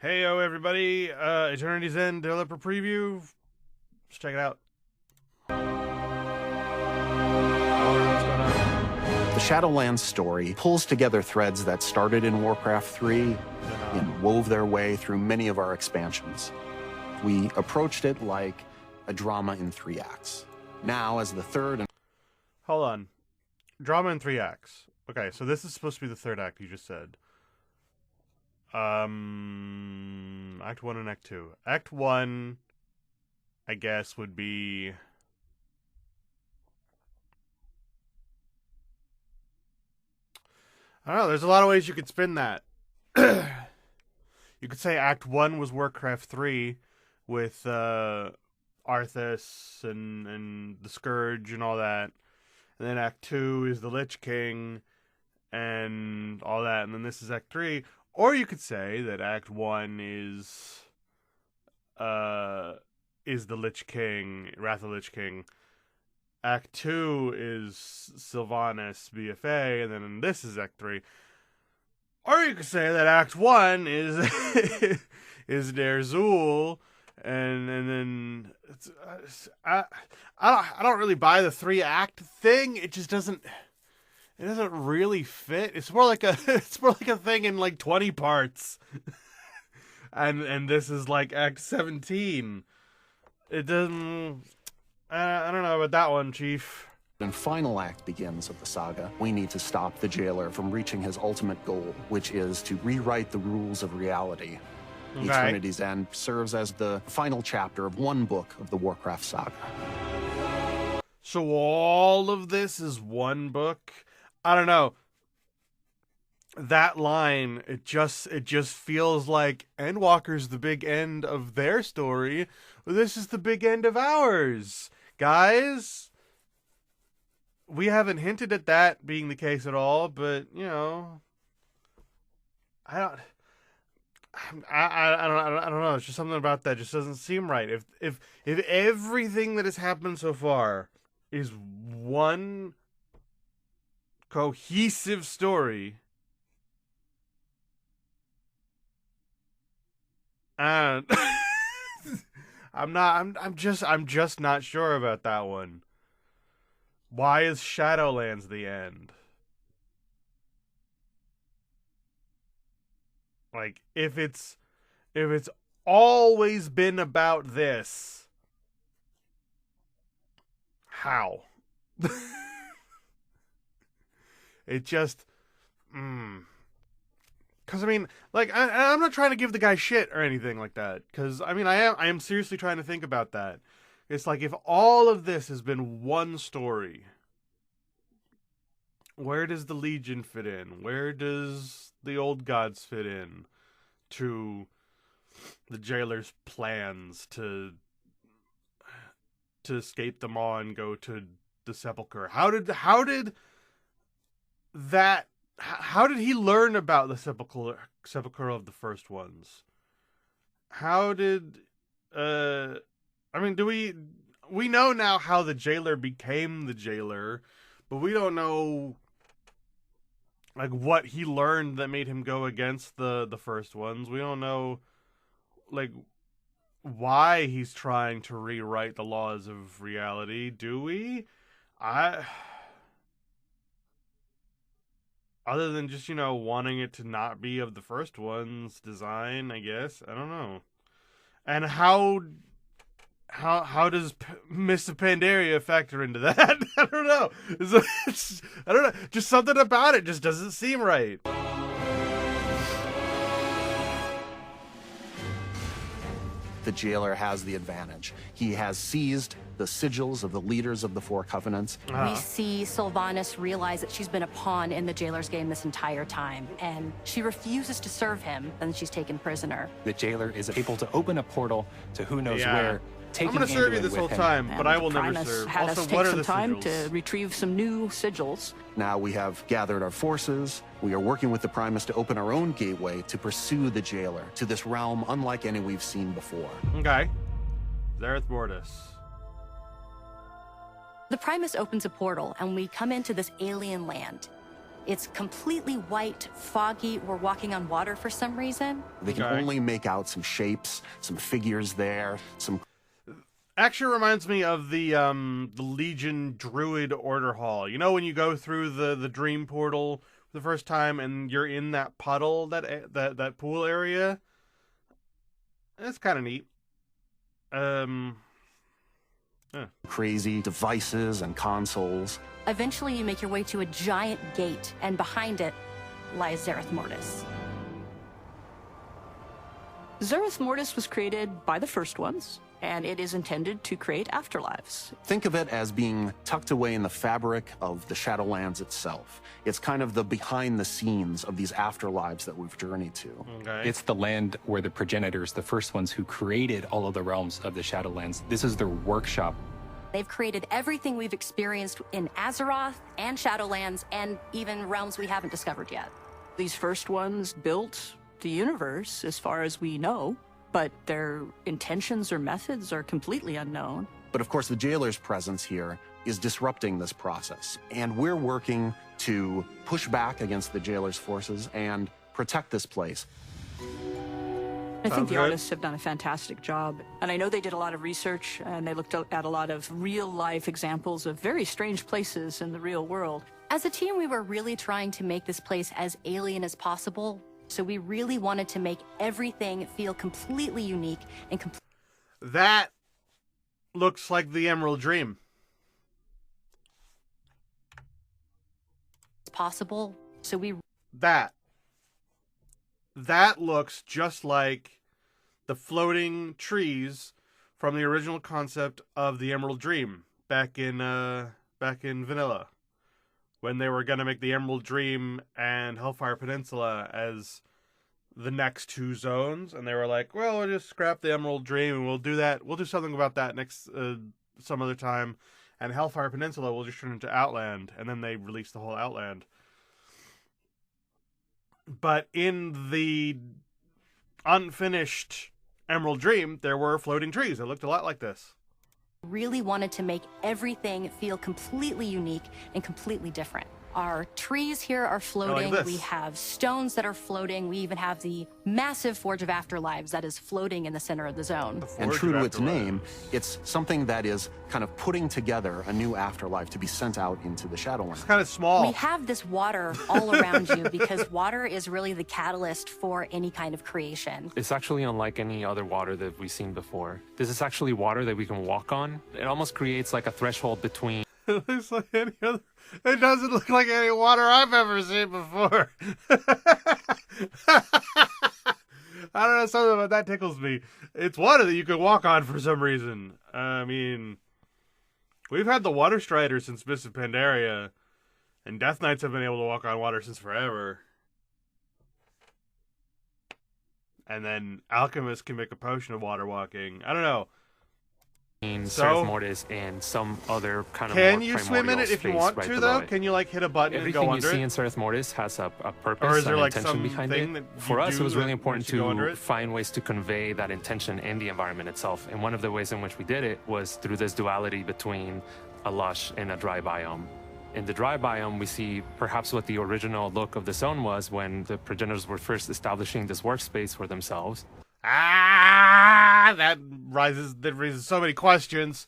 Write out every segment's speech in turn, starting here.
Heyo everybody, Eternity's End developer preview. Let's check it out. The Shadowlands story pulls together threads that started in Warcraft 3 and wove their way through many of our expansions. We approached it like a drama in 3 acts. Now, as the third and... Hold on. Drama in 3 acts. Okay, so this is supposed to be the third act you just said. Act 1 and Act 2. Act 1, I guess, would be... I don't know, there's a lot of ways you could spin that. You could say Act 1 was Warcraft 3 with Arthas and the Scourge and all that. And then Act 2 is the Lich King and all that. And then this is Act 3. Or you could say that Act 1 is the Lich King, Wrath of the Lich King. Act 2 is Sylvanas BFA, and then this is Act 3. Or you could say that Act 1 is is Ner'zhul, and then I don't really buy the 3-act thing. It just doesn't really fit. It's more like a thing in like 20 parts. and this is like Act 17. It doesn't I don't know about that one, Chief. and final act begins of the saga. We need to stop the jailer from reaching his ultimate goal, which is to rewrite the rules of reality. Okay. Eternity's End serves as the final chapter of one book of the Warcraft saga. So all of this is one book? I don't know. That line, it just feels like Endwalker's the big end of their story. This is the big end of ours. Guys, we haven't hinted at that being the case at all, but, you know, I don't know. It's just something about that just doesn't seem right. If everything that has happened so far is one cohesive story, and I'm just not sure about that one. Why is Shadowlands the end? Like, if it's always been about this, how? It just, because I mean, like, I'm not trying to give the guy shit or anything like that. Because I mean, I am seriously trying to think about that. It's like, if all of this has been one story, where does the Legion fit in? Where does the Old Gods fit in to the jailer's plans to escape the Maw and go to the Sepulchre? How did he learn about the Sepulchre of the First Ones? How did I mean, we know now how the jailer became the jailer, but we don't know, like, what he learned that made him go against the First Ones. We don't know, like, why he's trying to rewrite the laws of reality, do we? Other than just, you know, wanting it to not be of the First One's design, I guess. I don't know. And how does Miss Pandaria factor into that? I don't know. I don't know. Just something about it just doesn't seem right. The jailer has the advantage. He has seized the sigils of the leaders of the Four Covenants. We see Sylvanas realize that she's been a pawn in the jailer's game this entire time, and she refuses to serve him, and she's taken prisoner. The jailer is able to open a portal to who knows where. I'm going to serve you this whole time, but I will never Primus serve. had Also, us what take are some the time sigils? to retrieve some new sigils. Now we have gathered our forces. We are working with the Primus to open our own gateway to pursue the jailer to this realm unlike any we've seen before. Okay. Zareth Mortis. The Primus opens a portal, and we come into this alien land. It's completely white, foggy. We're walking on water for some reason. They can only make out some shapes, some figures there, some... Actually reminds me of the Legion Druid Order Hall. You know when you go through the Dream Portal the first time and you're in that puddle, that pool area? It's kind of neat. Crazy devices and consoles. Eventually, you make your way to a giant gate, and behind it lies Zereth Mortis. Zereth Mortis was created by the first ones, and it is intended to create afterlives. Think of it as being tucked away in the fabric of the Shadowlands itself. It's kind of the behind the scenes of these afterlives that we've journeyed to. Okay. It's the land where the progenitors, the first ones who created all of the realms of the Shadowlands, this is their workshop. They've created everything we've experienced in Azeroth and Shadowlands and even realms we haven't discovered yet. These first ones built the universe as far as we know, but their intentions or methods are completely unknown. But of course, the Jailer's presence here is disrupting this process. And we're working to push back against the Jailer's forces and protect this place. I think the artists have done a fantastic job. And I know they did a lot of research, and they looked at a lot of real-life examples of very strange places in the real world. As a team, we were really trying to make this place as alien as possible. So we really wanted to make everything feel completely unique and That looks like the Emerald Dream. possible. So we That looks just like the floating trees from the original concept of the Emerald Dream back in Vanilla, when they were gonna make the Emerald Dream and Hellfire Peninsula as the next two zones, and they were like, "Well, we'll just scrap the Emerald Dream and we'll do that. We'll do something about that next some other time." And Hellfire Peninsula will just turn into Outland, and then they released the whole Outland. But in the unfinished Emerald Dream, there were floating trees that looked a lot like this. really wanted to make everything feel completely unique and completely different. Our trees here are floating. this. We have stones that are floating. We even have the massive Forge of Afterlives that is floating in the center of the zone. And true to its name, it's something that is kind of putting together a new afterlife to be sent out into the Shadowlands. It's kind of small. We have this water all around you because water is really the catalyst for any kind of creation. It's actually unlike any other water that we've seen before. This is actually water that we can walk on. It almost creates like a threshold between... It looks like any other. It doesn't look like any water I've ever seen before. I don't know, something about that tickles me. It's water that you can walk on for some reason. I mean, we've had the Water Strider since Mists of Pandaria, and Death Knights have been able to walk on water since forever. And then Alchemists can make a potion of water walking. I don't know. Zereth Mortis and some other kind of Can more you swim in it if you want to, though? Can you, like, hit a button and go under it? Everything you see in Zereth Mortis has a purpose Or is there, and like, intention behind something it. that For you us, do it was really that important makes you go under to it? find ways to convey that intention in the environment itself. And one of the ways in which we did it was through this duality between a lush and a dry biome. In the dry biome, we see perhaps what the original look of the zone was when the progenitors were first establishing this workspace for themselves. That raises so many questions.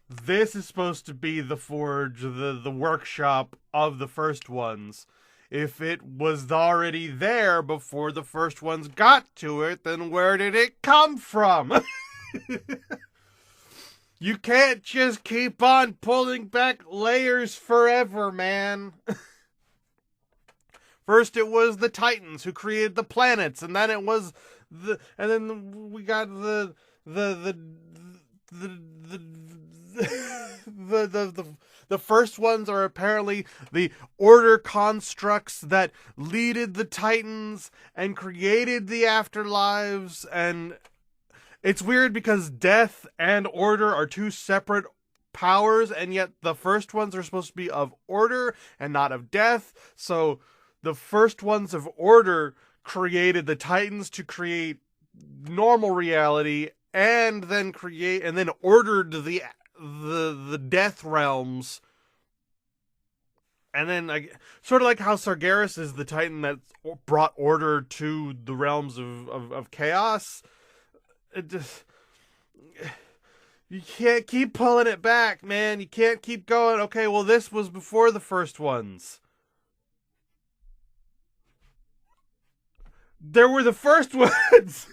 This is supposed to be the forge, the workshop of the first ones. If it was already there before the first ones got to it, then where did it come from? You can't just keep on pulling back layers forever, man. First it was the Titans who created the planets, and then it was and then we got the first ones are apparently the order constructs that leaded the Titans and created the afterlives. And it's weird because death and order are two separate powers, and yet the first ones are supposed to be of order and not of death. So the first ones of order created the Titans to create normal reality, and then ordered the death realms And then, like, sort of like how Sargeras is the Titan that brought order to the realms of chaos. It just, you can't keep pulling it back, man. You can't keep going, okay, well, this was before the first ones. There were the first ones.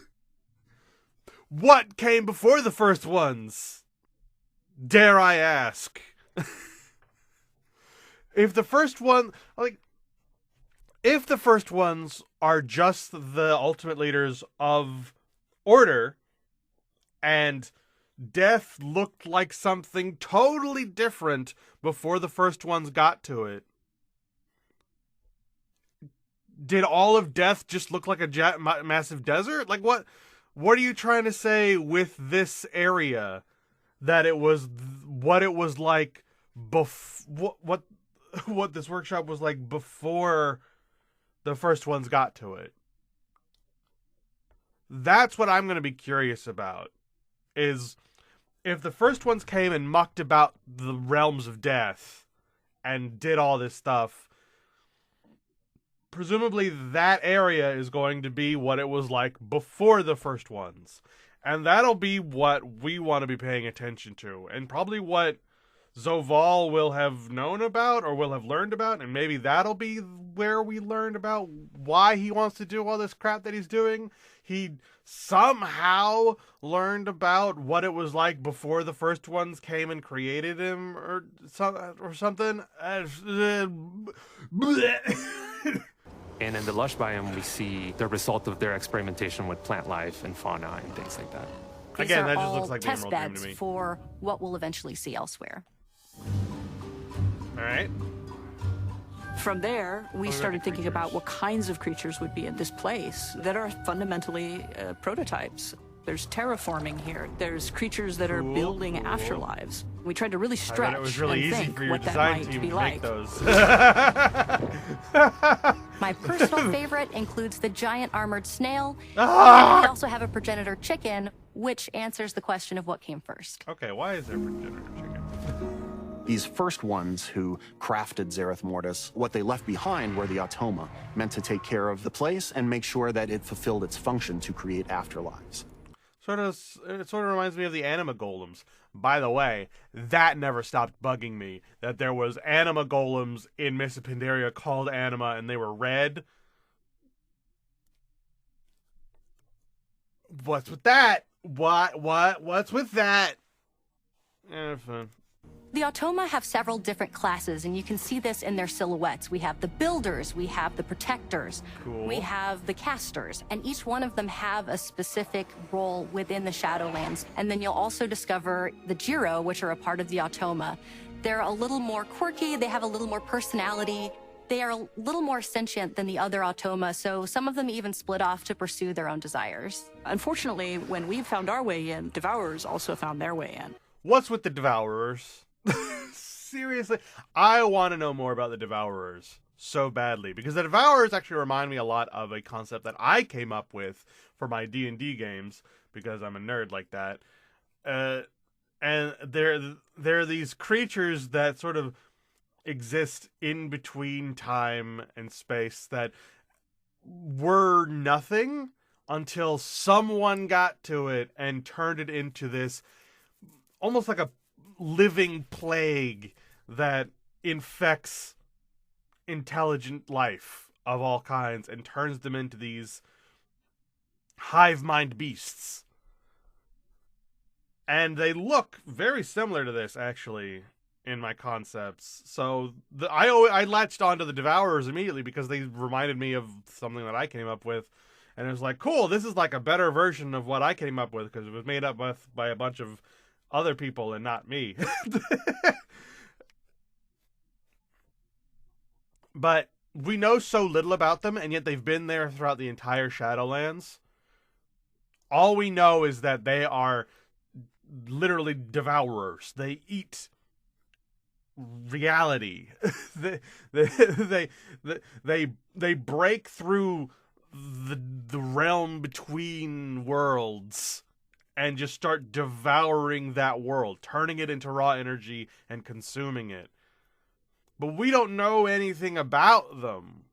What came before the first ones? Dare I ask? If the first one, like, if the first ones are just the ultimate leaders of order, and death looked like something totally different before the first ones got to it, did all of death just look like a massive desert? Like, what are you trying to say with this area? That it was what it was like what this workshop was like before the first ones got to it. That's what I'm going to be curious about, is if the first ones came and mucked about the realms of death and did all this stuff, presumably that area is going to be what it was like before the first ones. And that'll be what we want to be paying attention to. And probably what Zoval will have known about or will have learned about. And maybe that'll be where we learn about why he wants to do all this crap that he's doing. He somehow learned about what it was like before the first ones came and created him or something. And in the lush biome, we see the result of their experimentation with plant life and fauna and things like that. These Again, are that just all looks like the test Emerald Dream beds to me. for what we'll eventually see elsewhere. All right. From there, we started thinking about what kinds of creatures would be in this place that are fundamentally prototypes. There's terraforming here. There's creatures that are building afterlives. We tried to really I bet stretch it was really and easy think for your what that design might team be to like. make those. My personal favorite includes the giant armored snail. Ah! And we also have a progenitor chicken, which answers the question of what came first. Okay, why is there progenitor chicken? These first ones who crafted Zereth Mortis, what they left behind were the Automa, meant to take care of the place and make sure that it fulfilled its function to create afterlives. It sort of reminds me of the anima golems. By the way, that never stopped bugging me, that there was anima golems in Mists of Pandaria called anima, and they were red. What's with that? What's with that? Fine. The Automa have several different classes, and you can see this in their silhouettes. We have the Builders, we have the Protectors, Cool. we have the Casters, and each one of them have a specific role within the Shadowlands. And then you'll also discover the Jiro, which are a part of the Automa. They're a little more quirky, they have a little more personality, they are a little more sentient than the other Automa, so some of them even split off to pursue their own desires. Unfortunately, when we found our way in, Devourers also found their way in. What's with the Devourers? Seriously, I want to know more about the Devourers so badly, because the Devourers actually remind me a lot of a concept that I came up with for my D&D games, because I'm a nerd like that. And they're these creatures that sort of exist in between time and space that were nothing until someone got to it and turned it into this almost like a living plague that infects intelligent life of all kinds and turns them into these hive mind beasts. And they look very similar to this, actually, in my concepts. So I latched onto the Devourers immediately because they reminded me of something that I came up with. And it was like, cool, this is like a better version of what I came up with, because it was made up by a bunch of other people and not me. But we know so little about them, and yet they've been there throughout the entire Shadowlands. All we know is that they are literally devourers. They eat reality. they break through the realm between worlds and just start devouring that world, turning it into raw energy and consuming it. but we don't know anything about them.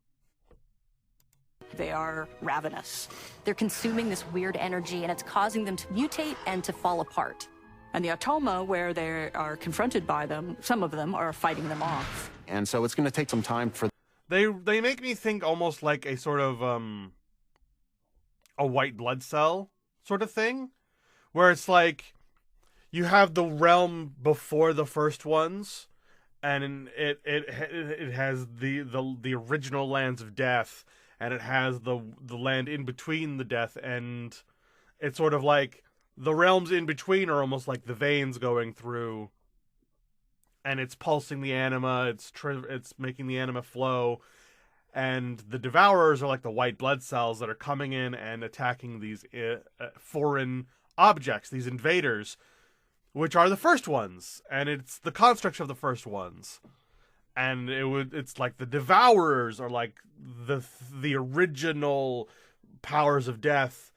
They are ravenous. They're consuming this weird energy, and it's causing them to mutate and to fall apart. And the Automa, where they are confronted by them, some of them are fighting them off. And so it's going to take some time for... They make me think almost like a sort of a white blood cell sort of thing, where it's like you have the realm before the first ones, and it has the original lands of death, and it has the land in between the death, and it's sort of like the realms in between are almost like the veins going through, and it's pulsing the anima, it's making the anima flow, and the Devourers are like the white blood cells that are coming in and attacking these foreign objects, these invaders, which are the first ones, and it's the constructs of the first ones. And it's like the Devourers are like the original powers of death,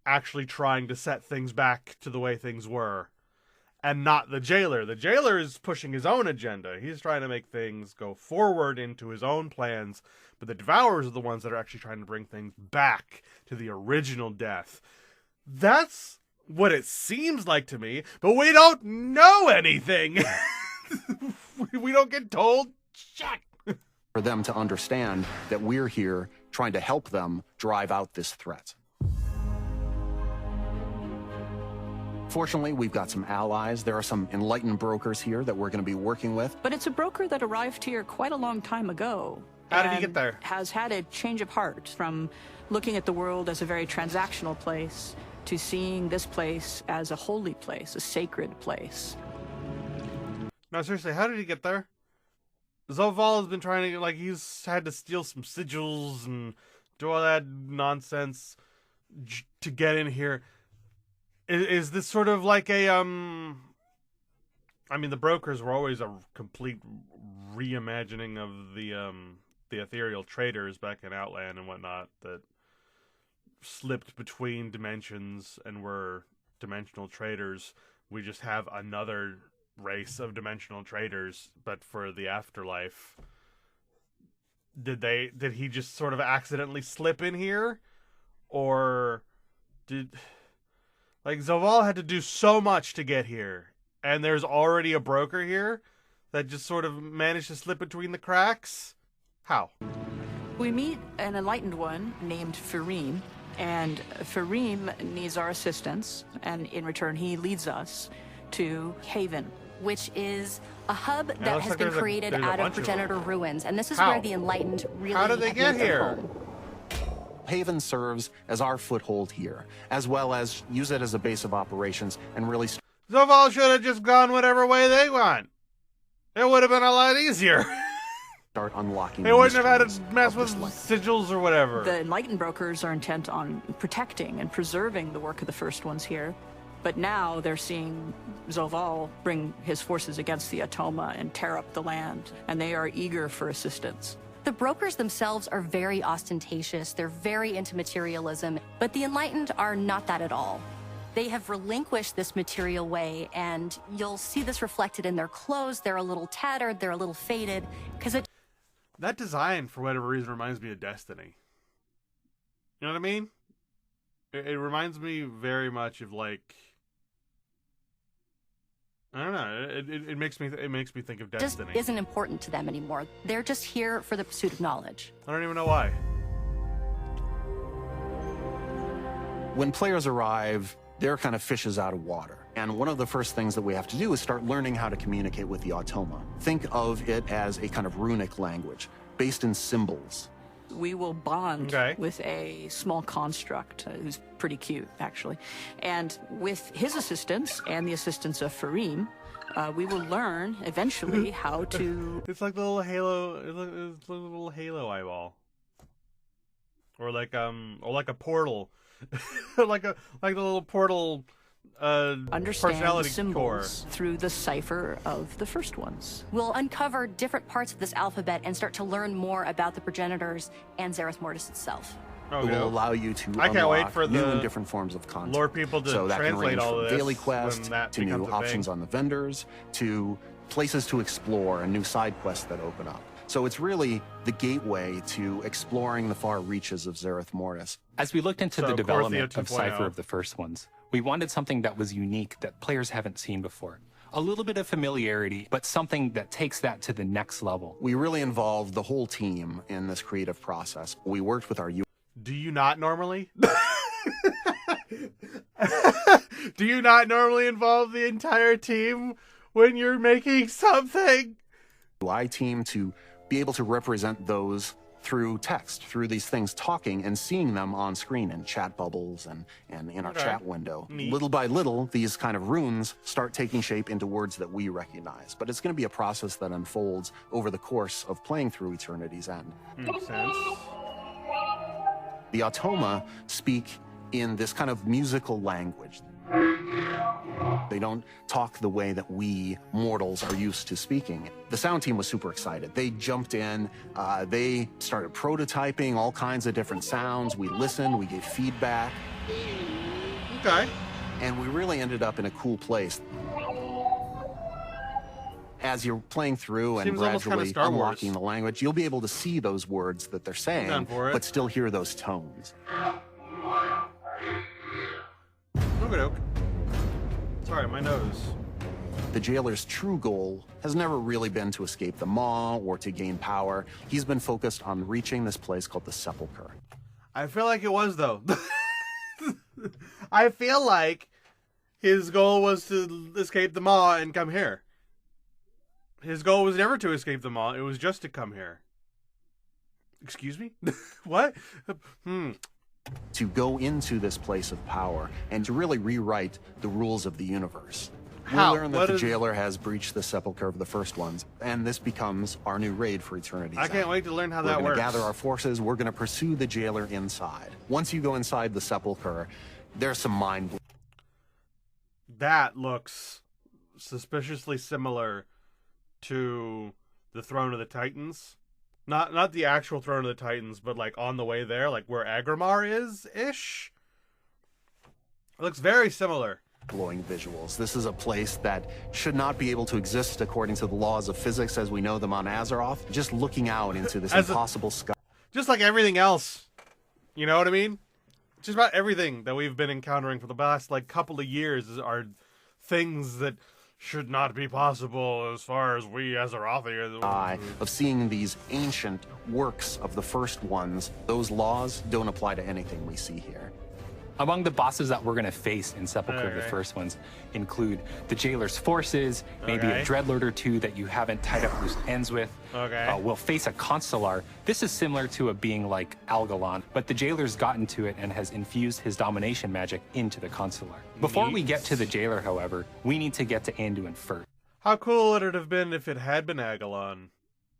actually trying to set things back to the way things were, and not the Jailer. The Jailer is pushing his own agenda. He's trying to make things go forward into his own plans, but the Devourers are the ones that are actually trying to bring things back to the original death. That's what it seems like to me, but we don't know anything. We don't get told shit. For them to understand that we're here trying to help them drive out this threat. Fortunately, we've got some allies. There are some enlightened brokers here that we're going to be working with. But it's a broker that arrived here quite a long time ago. How did he get there? Has had a change of heart from looking at the world as a very transactional place to seeing this place as a holy place, a sacred place. No, seriously, how did he get there? Zoval has been trying to, like, he's had to steal some sigils and do all that nonsense to get in here. Is this sort of like a, I mean, the brokers were always a complete reimagining of the ethereal traders back in Outland and whatnot that slipped between dimensions and were dimensional traders. We just have another race of dimensional traders, but for the afterlife. Did he just sort of accidentally slip in here? Or like, Zoval had to do so much to get here, and there's already a broker here that just sort of managed to slip between the cracks? How? We meet an enlightened one named Fareem, and Fareem needs our assistance, and in return he leads us to Haven, which is a hub that has like been created there's a out of bunch of them. progenitor ruins, and this is How? where the enlightened really How did they get make their here? home. Haven serves as our foothold here, as well as use it as a base of operations and really Zoval should have just gone whatever way they want. It would have been a lot easier. start unlocking. They the wouldn't have had mysteries to mess of with this land. sigils or whatever. The enlightened brokers are intent on protecting and preserving the work of the first ones here. But now they're seeing Zoval bring his forces against the Automa and tear up the land, and they are eager for assistance. The brokers themselves are very ostentatious, they're very into materialism, but the enlightened are not that at all. They have relinquished this material way, and you'll see this reflected in their clothes. They're a little tattered, they're a little faded, because it That design, for whatever reason, reminds me of Destiny. You know what I mean? It reminds me very much of, like, I don't know. It makes me think of just Destiny. isn't important to them anymore. They're just here for the pursuit of knowledge. I don't even know why. When players arrive, they're kind of fishes out of water. And one of the first things that we have to do is start learning how to communicate with the Automa. Think of it as a kind of runic language, based in symbols. We will bond Okay. with a small construct who's pretty cute, actually. And with his assistance and the assistance of Fareem, we will learn eventually how to... It's like the little Halo. It's like a little Halo eyeball, or like a portal, like the little portal. understand the Personality symbols core. through the cipher of the first ones. We'll uncover different parts of this alphabet and start to learn more about the progenitors and Zereth Mortis itself. Oh, It no. will allow you to I can't wait unlock for new the and different forms of content. lure people to so that can translate range all from of this daily when quest that to becomes new a options thing. on the vendors to places to explore and new side quests that open up. So it's really the gateway to exploring the far reaches of Zereth Mortis. As we looked into So, the of course, development the of 2.0. Cypher of the first ones, we wanted something that was unique that players haven't seen before. A little bit of familiarity, but something that takes that to the next level. We really involved the whole team in this creative process. We worked with our Do you not normally? Do you not normally involve the entire team when you're making something? UI team to be able to represent those through text, through these things talking and seeing them on screen in chat bubbles and in our chat window. Neat. Little by little, these kind of runes start taking shape into words that we recognize. But it's going to be a process that unfolds over the course of playing through Eternity's End. Makes sense. The Automa speak in this kind of musical language. They don't talk the way that we mortals are used to speaking. The sound team was super excited. They jumped in, they started prototyping all kinds of different sounds. We listened, we gave feedback. Okay. And we really ended up in a cool place. As you're playing through and Seems almost kinda gradually Star Wars. unlocking the language, you'll be able to see those words that they're saying, down for it. but still hear those tones. Okey-doke. Sorry, my nose. The jailer's true goal has never really been to escape the Maw or to gain power. He's been focused on reaching this place called the Sepulchre. I feel like it was, though. I feel like his goal was to escape the Maw and come here. His goal was never to escape the Maw. It was just to come here. Excuse me? What? To go into this place of power and to really rewrite the rules of the universe. How? We learn that What the is- jailer has breached the Sepulchre of the first ones, and this becomes our new raid for Eternity's I can't End. wait to learn how We're that going to works. gather our forces. We're going to pursue the jailer inside. Once you go inside the Sepulchre, there's some mind. That looks suspiciously similar to the Throne of the Titans. Not the actual Throne of the Titans, but like on the way there, like where Agrimar is-ish. It looks very similar. Blowing visuals. This is a place that should not be able to exist according to the laws of physics as we know them on Azeroth. Just looking out into this As a- impossible sky. Just like everything else. You know what I mean? Just about everything that we've been encountering for the past like couple of years are things that should not be possible as far as we Azerothians. Of seeing these ancient works of the first ones, those laws don't apply to anything we see here. Among the bosses that we're going to face in Sepulchre, the Okay. first ones, include the jailer's forces, maybe Okay. a dreadlord or two that you haven't tied up loose ends with. Okay. We'll face a consular. This is similar to a being like Algalon, but the jailer's gotten to it and has infused his domination magic into the consular. Before we get to the jailer, however, we need to get to Anduin first. How cool would it have been if it had been Agalon?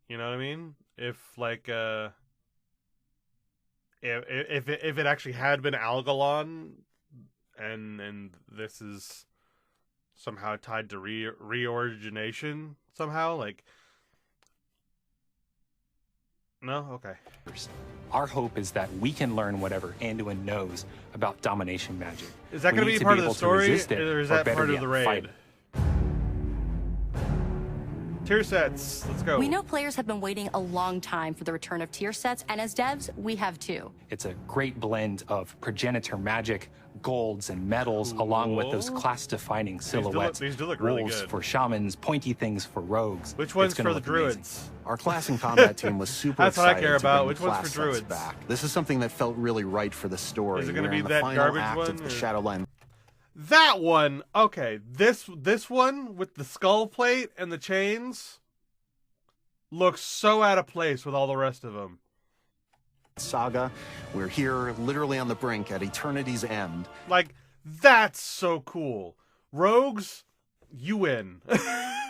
You know what I mean? If like if it actually had been Algalon, and this is somehow tied to reorigination somehow, like. No? Okay. Our hope is that we can learn whatever Anduin knows about domination magic. Is that We going need to be to part of able the to story, resist it, or is or that better part of yet, the raid? fight it. Tier sets. Let's go. We know players have been waiting a long time for the return of tier sets, and as devs, we have too. It's a great blend of progenitor magic, golds, and metals, along with those Cool. class-defining silhouettes. these do look really Wolves good. for shamans, pointy things for rogues. Which one's It's gonna for the look amazing. druids? Our class and combat team was super That's what I excited care to about. bring Which one's class for druids? sets back. This is something that felt really right for the story. Is it gonna We're be in the that final garbage act one, of the or- Shadowland. That one. Okay. This one with the skull plate and the chains looks so out of place with all the rest of them. Saga. We're here literally on the brink at Eternity's End. Like, that's so cool. Rogues, you win.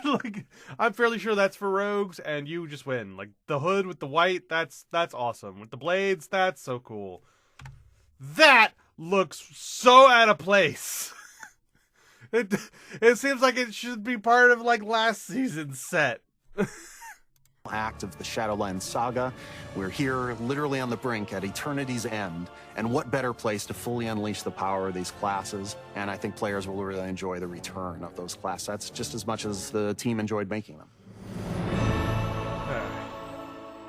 Like, I'm fairly sure that's for rogues, and you just win. Like, the hood with the white, that's awesome. With the blades, that's so cool. That looks so out of place. It seems like it should be part of, like, last season's set. act of the Shadowlands saga. We're here literally on the brink at eternity's end, and what better place to fully unleash the power of these classes? And I think players will really enjoy the return of those class sets just as much as the team enjoyed making them.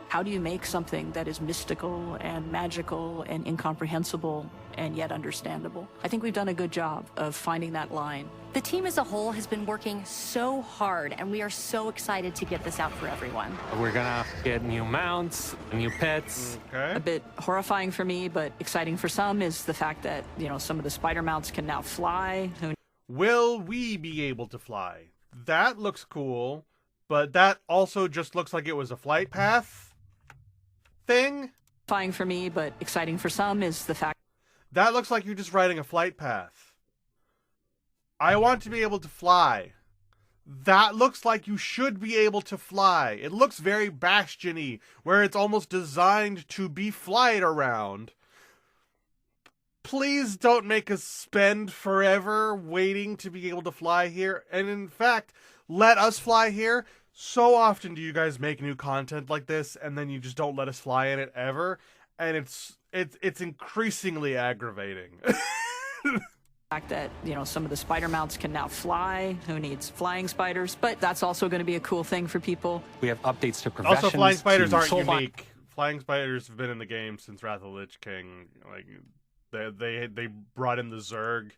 How do you make something that is mystical and magical and incomprehensible and yet understandable? I think we've done a good job of finding that line. The team as a whole has been working so hard, and we are so excited to get this out for everyone. We're gonna get new mounts, new pets. Okay. A bit horrifying for me, but exciting for some is the fact that, you know, some of the spider mounts can now fly. Will we be able to fly? That looks cool, but that also just looks like it was a flight path thing. Horrifying for me, but exciting for some is the fact That looks like you're just riding a flight path. I want to be able to fly. That looks like you should be able to fly. It looks very Bastion-y, where it's almost designed to be flight around. Please don't make us spend forever waiting to be able to fly here. And in fact, let us fly here. So often do you guys make new content like this, and then you just don't let us fly in it ever, and it's increasingly aggravating. fact that, you know, some of the spider mounts can now fly. Who needs flying spiders? But that's also going to be a cool thing for people. We have updates to professions. Also, flying spiders to aren't soul unique. Flying spiders have been in the game since Wrath of the Lich King. Like they brought in the Zerg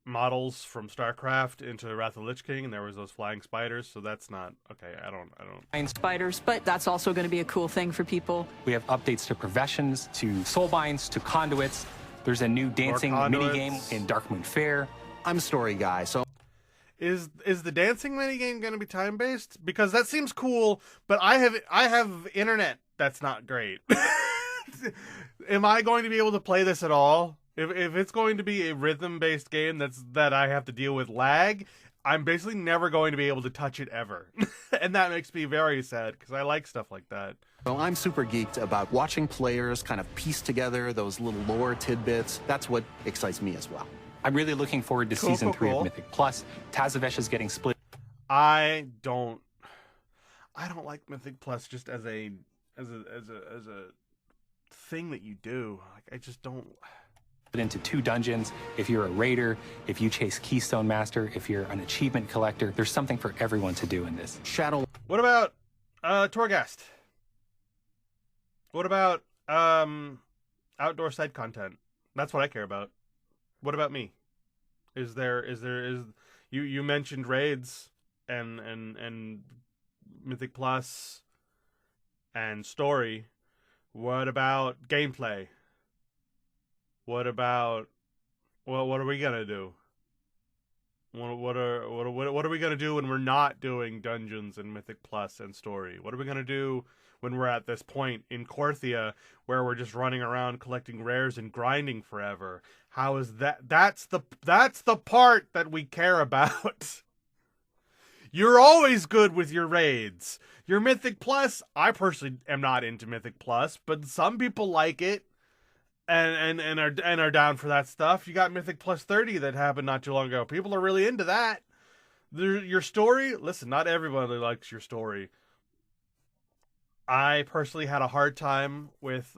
models from StarCraft into Wrath of the Lich King, and there was those flying spiders. So that's not okay. I don't. Flying spiders, but that's also going to be a cool thing for people. We have updates to professions, to soulbinds, to conduits. There's a new dancing minigame in Darkmoon Fair. I'm a story guy, so Is the dancing minigame going to be time based? Because that seems cool, but I have internet that's not great. Am I going to be able to play this at all? If it's going to be a rhythm based game that I have to deal with lag, I'm basically never going to be able to touch it ever. And that makes me very sad because I like stuff like that. So I'm super geeked about watching players kind of piece together those little lore tidbits. That's what excites me as well. I'm really looking forward to Season 3 of Mythic Plus. Tazavesh is getting split I don't like Mythic Plus just as a thing that you do. Like I just don't. into 2 dungeons. If you're a raider, if you chase Keystone Master, if you're an achievement collector, there's something for everyone to do in this. Shadow. What about Torghast? What about outdoor side content? That's what I care about. What about me? Is you mentioned raids and Mythic Plus and story. What about gameplay? What about what are we gonna do? What are we gonna do when we're not doing dungeons and Mythic Plus and story? What are we gonna do when we're at this point in Korthia where we're just running around collecting rares and grinding forever? How is that? That's the part that we care about. You're always good with your raids. Your Mythic Plus, I personally am not into Mythic Plus, but some people like it. And are down for that stuff. You got Mythic Plus 30 that happened not too long ago. People are really into that. Your story, listen, not everybody likes your story. I personally had a hard time with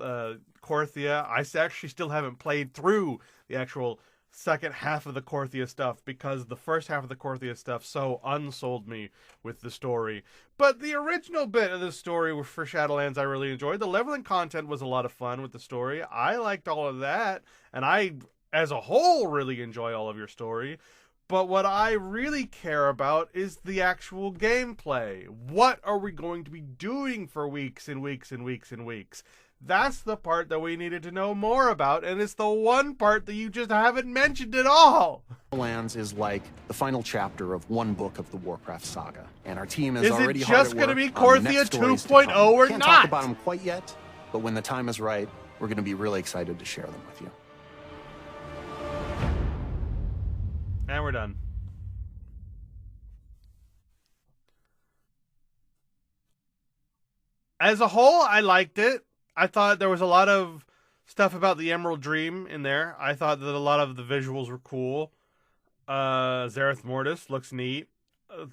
Korthia. I actually still haven't played through the actual second half of the Korthia stuff because the first half of the Korthia stuff so unsold me with the story. But the original bit of the story for Shadowlands I really enjoyed. The leveling content was a lot of fun with the story. I liked all of that, and I, as a whole, really enjoy all of your story. But what I really care about is the actual gameplay. What are we going to be doing for weeks and weeks and weeks and weeks? That's the part that we needed to know more about, and it's the one part that you just haven't mentioned at all. Lands is like the final chapter of one book of the Warcraft saga, and our team is already it hard at just work going to be on the Korthia next stories to 2.0 come. or Can't not? talk about them quite yet, but when the time is right, we're going to be really excited to share them with you. And we're done. As a whole, I liked it. I thought there was a lot of stuff about the Emerald Dream in there. I thought that a lot of the visuals were cool. Zareth Mortis looks neat.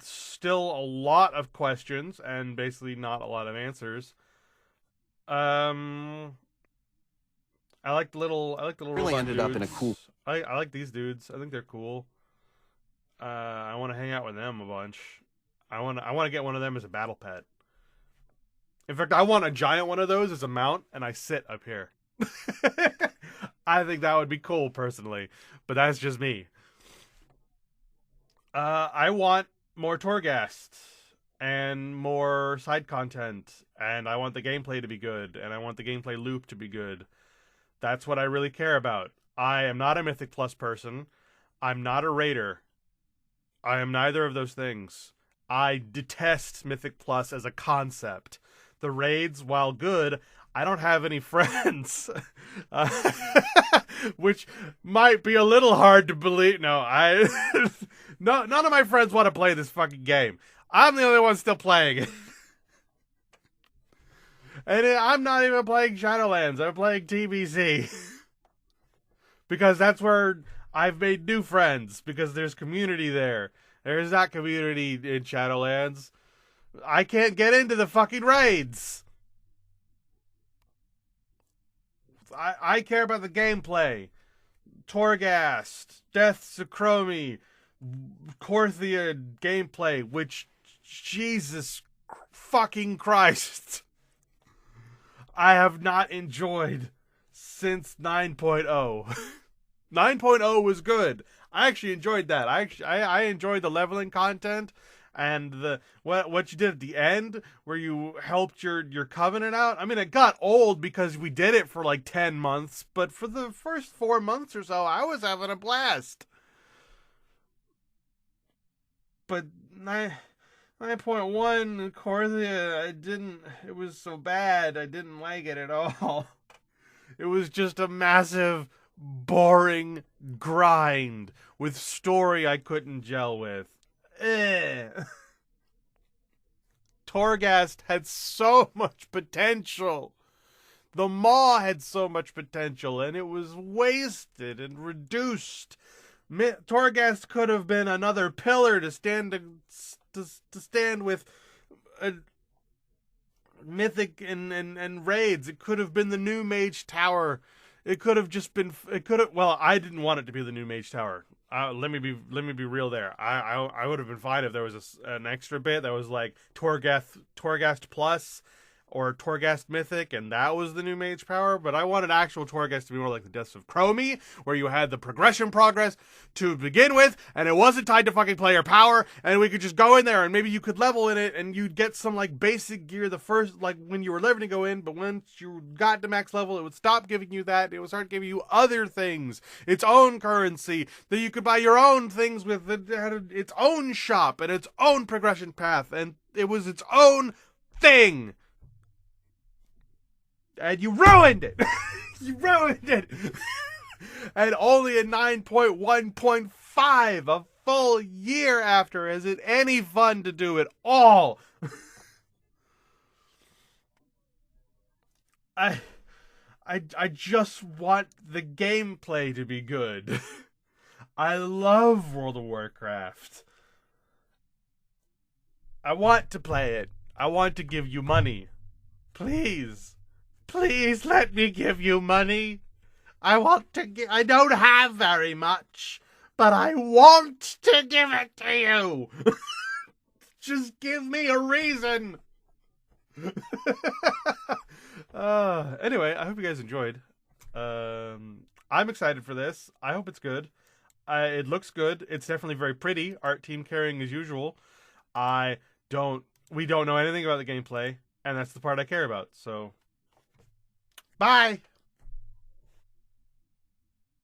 Still a lot of questions and basically not a lot of answers. I like the little Really robot ended dudes. up in a cool. I like these dudes. I think they're cool. I want to hang out with them a bunch. I want to get one of them as a battle pet. In fact, I want a giant one of those as a mount, and I sit up here. I think that would be cool personally, but that's just me. I want more Torghast and more side content, and I want the gameplay to be good, and I want the gameplay loop to be good. That's what I really care about. I am not a Mythic Plus person. I'm not a raider. I am neither of those things. I detest Mythic Plus as a concept. The raids, while good, I don't have any friends. Which might be a little hard to believe. No, none of my friends want to play this fucking game. I'm the only one still playing it. And I'm not even playing Shadowlands. I'm playing TBC. Because that's where I've made new friends. Because there's community there. There's not community in Shadowlands. I can't get into the fucking raids. I care about the gameplay. Torghast, Death Sukromi, Korthia gameplay, which, Jesus fucking Christ, I have not enjoyed since 9.0. 9.0 was good. I actually enjoyed that. I enjoyed the leveling content and the what you did at the end where you helped your covenant out. I mean, it got old because we did it for like 10 months, but for the first 4 months or so, I was having a blast. But 9.1 Korthia, it was so bad. I didn't like it at all. It was just a massive, boring grind with story I couldn't gel with. Torghast had so much potential. The Maw had so much potential, and it was wasted and reduced. Torghast could have been another pillar to stand with Mythic and raids. It could have been the new Mage Tower. It could have just been. It could have. Well, I didn't want it to be the new Mage Tower. Let me be real there. I would have been fine if there was an extra bit that was like Torghast Plus or Torghast Mythic, and that was the new Mage Power. But I wanted actual Torghast to be more like the Deaths of Chromie, where you had the progress to begin with, and it wasn't tied to fucking player power, and we could just go in there, and maybe you could level in it, and you'd get some like basic gear the first, like when you were leveling to go in, but once you got to max level, it would stop giving you that, it would start giving you other things, its own currency, that you could buy your own things with, it had its own shop, and its own progression path, and it was its own thing. And you ruined it! You ruined it! And only in 9.1.5, a full year after, is it any fun to do it all? I just want the gameplay to be good. I love World of Warcraft. I want to play it. I want to give you money. Please. Please let me give you money. I don't have very much, but I want to give it to you. Just give me a reason. Anyway, I hope you guys enjoyed. I'm excited for this. I hope it's good. It looks good. It's definitely very pretty. Art team carrying as usual. We don't know anything about the gameplay, and that's the part I care about. So, bye.